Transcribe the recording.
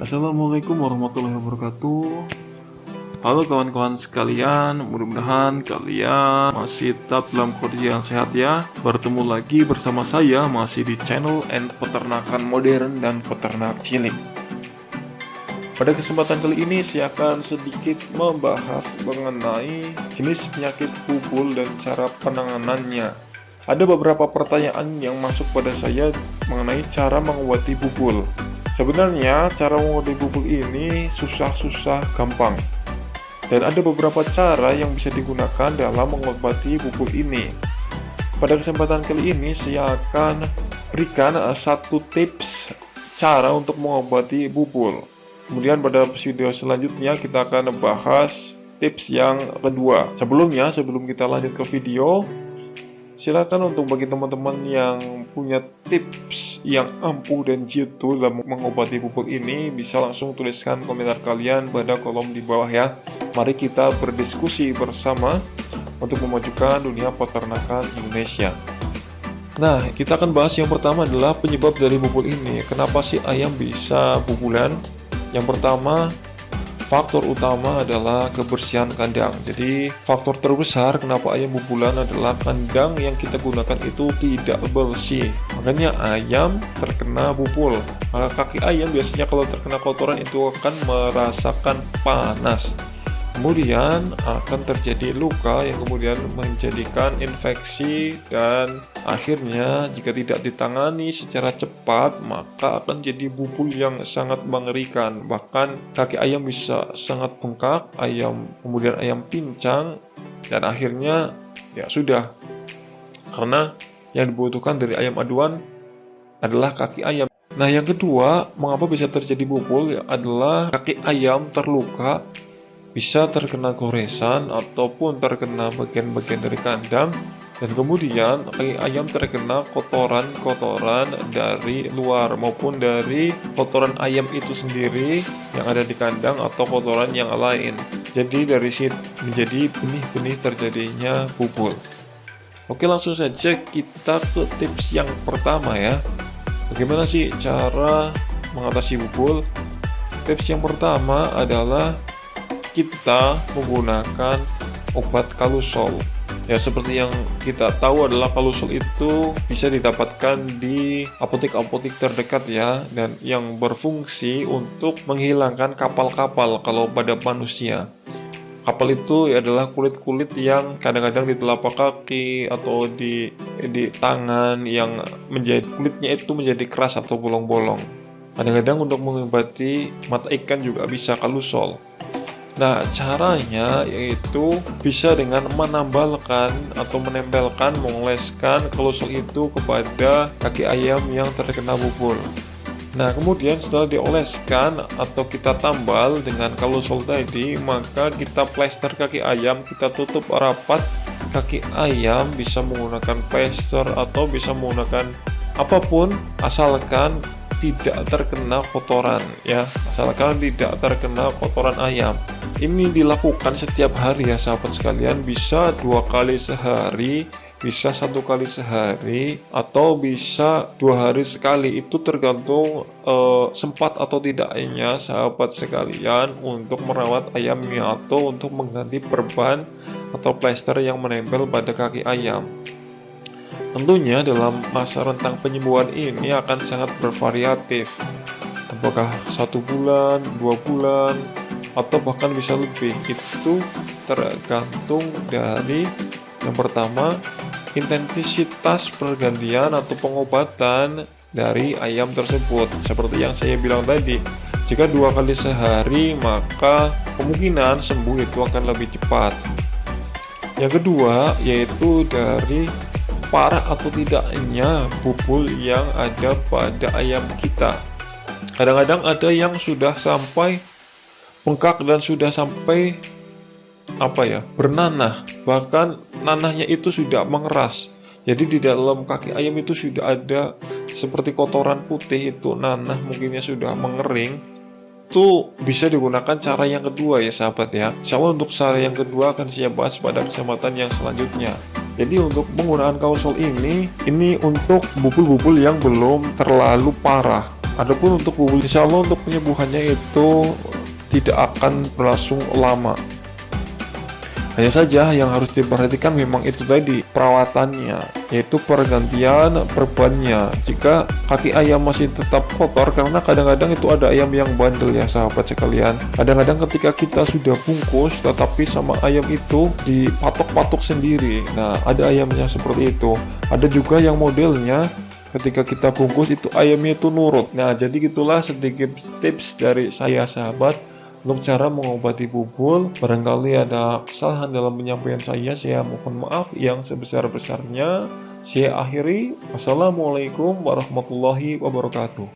Assalamualaikum warahmatullahi wabarakatuh. Halo kawan-kawan sekalian, mudah-mudahan kalian masih tetap dalam kondisi yang sehat ya. Bertemu lagi bersama saya masih di channel and peternakan modern dan peternak cilik. Pada kesempatan kali ini saya akan sedikit membahas mengenai jenis penyakit bubul dan cara penanganannya. Ada beberapa pertanyaan yang masuk pada saya mengenai cara mengobati bubul. Sebenarnya cara mengobati bubul ini susah-susah gampang. Dan ada beberapa cara yang bisa digunakan dalam mengobati bubul ini. Pada kesempatan kali ini saya akan berikan satu tips cara untuk mengobati bubul. Kemudian pada video selanjutnya kita akan bahas tips yang kedua. Sebelum kita lanjut ke video, silakan untuk bagi teman-teman yang punya tips yang ampuh dan jitu dalam mengobati bubul ini, bisa langsung tuliskan komentar kalian pada kolom di bawah ya. Mari kita berdiskusi bersama untuk memajukan dunia peternakan Indonesia. Nah, kita akan bahas yang pertama adalah penyebab dari bubul ini. Kenapa sih ayam bisa bubulan? Yang pertama, faktor utama adalah kebersihan kandang. Jadi faktor terbesar kenapa ayam bubulan adalah kandang yang kita gunakan itu tidak bersih. Makanya ayam terkena bubul. Maka kaki ayam biasanya kalau terkena kotoran itu akan merasakan panas. Kemudian akan terjadi luka yang kemudian menjadikan infeksi, dan akhirnya jika tidak ditangani secara cepat maka akan jadi bubul yang sangat mengerikan. Bahkan kaki ayam bisa sangat bengkak, kemudian ayam pincang, dan akhirnya ya sudah, karena yang dibutuhkan dari ayam aduan adalah kaki ayam. Nah, yang kedua, mengapa bisa terjadi bubul adalah kaki ayam terluka, bisa terkena goresan ataupun terkena bagian-bagian dari kandang, dan kemudian kaki ayam terkena kotoran-kotoran dari luar maupun dari kotoran ayam itu sendiri yang ada di kandang atau kotoran yang lain. Jadi dari situ menjadi benih-benih terjadinya bubul. Oke, langsung saja kita ke tips yang pertama ya. Bagaimana sih cara mengatasi bubul? Tips yang pertama adalah kita menggunakan obat kalusol. Ya, seperti yang kita tahu adalah kalusol itu bisa didapatkan di apotek-apotek terdekat ya, dan yang berfungsi untuk menghilangkan kapal-kapal kalau pada manusia. Kapal itu adalah kulit-kulit yang kadang-kadang di telapak kaki atau di tangan yang menjadi kulitnya itu menjadi keras atau bolong-bolong. Kadang-kadang untuk mengobati mata ikan juga bisa kalusol. Nah, caranya yaitu bisa dengan menambelkan atau mengoleskan kalusol itu kepada kaki ayam yang terkena bubul. Nah, kemudian setelah dioleskan atau kita tambal dengan kalusol tadi, maka kita plester kaki ayam, kita tutup rapat kaki ayam, bisa menggunakan plester atau bisa menggunakan apapun asalkan tidak terkena kotoran ya, asalkan tidak terkena kotoran ayam. Ini dilakukan setiap hari ya sahabat sekalian, bisa 2 kali sehari, bisa 1 kali sehari, atau bisa 2 hari sekali. Itu tergantung sempat atau tidaknya sahabat sekalian untuk merawat ayamnya atau untuk mengganti perban atau plester yang menempel pada kaki ayam. Tentunya dalam masa rentang penyembuhan ini akan sangat bervariatif, apakah 1 bulan, 2 bulan, atau bahkan bisa lebih. Itu tergantung dari yang pertama, intensitas pergantian atau pengobatan dari ayam tersebut. Seperti yang saya bilang tadi, jika 2 kali sehari maka kemungkinan sembuh itu akan lebih cepat. Yang kedua yaitu dari parah atau tidaknya bubul yang ada pada ayam kita. Kadang-kadang ada yang sudah sampai bengkak dan sudah sampai bernanah, bahkan nanahnya itu sudah mengeras. Jadi di dalam kaki ayam itu sudah ada seperti kotoran putih, itu nanah mungkinnya sudah mengering. Itu bisa digunakan cara yang kedua ya sahabat ya. Insya Allah untuk cara yang kedua akan saya bahas pada kesempatan yang selanjutnya. Jadi untuk penggunaan kalusol ini untuk bubul-bubul yang belum terlalu parah. Adapun untuk bubul, insya Allah untuk penyembuhannya itu tidak akan berlangsung lama. Hanya saja yang harus diperhatikan memang itu tadi perawatannya, yaitu pergantian perbannya. Jika kaki ayam masih tetap kotor, karena kadang-kadang itu ada ayam yang bandel ya sahabat sekalian. Kadang-kadang ketika kita sudah bungkus, tetapi sama ayam itu dipatok-patok sendiri. Nah, ada ayamnya seperti itu. Ada juga yang modelnya ketika kita bungkus itu ayamnya itu nurut. Nah, jadi gitulah sedikit tips dari saya sahabat untuk cara mengobati bubul. Barangkali ada kesalahan dalam penyampaian saya mohon maaf yang sebesar-besarnya. Saya akhiri. Wassalamualaikum warahmatullahi wabarakatuh.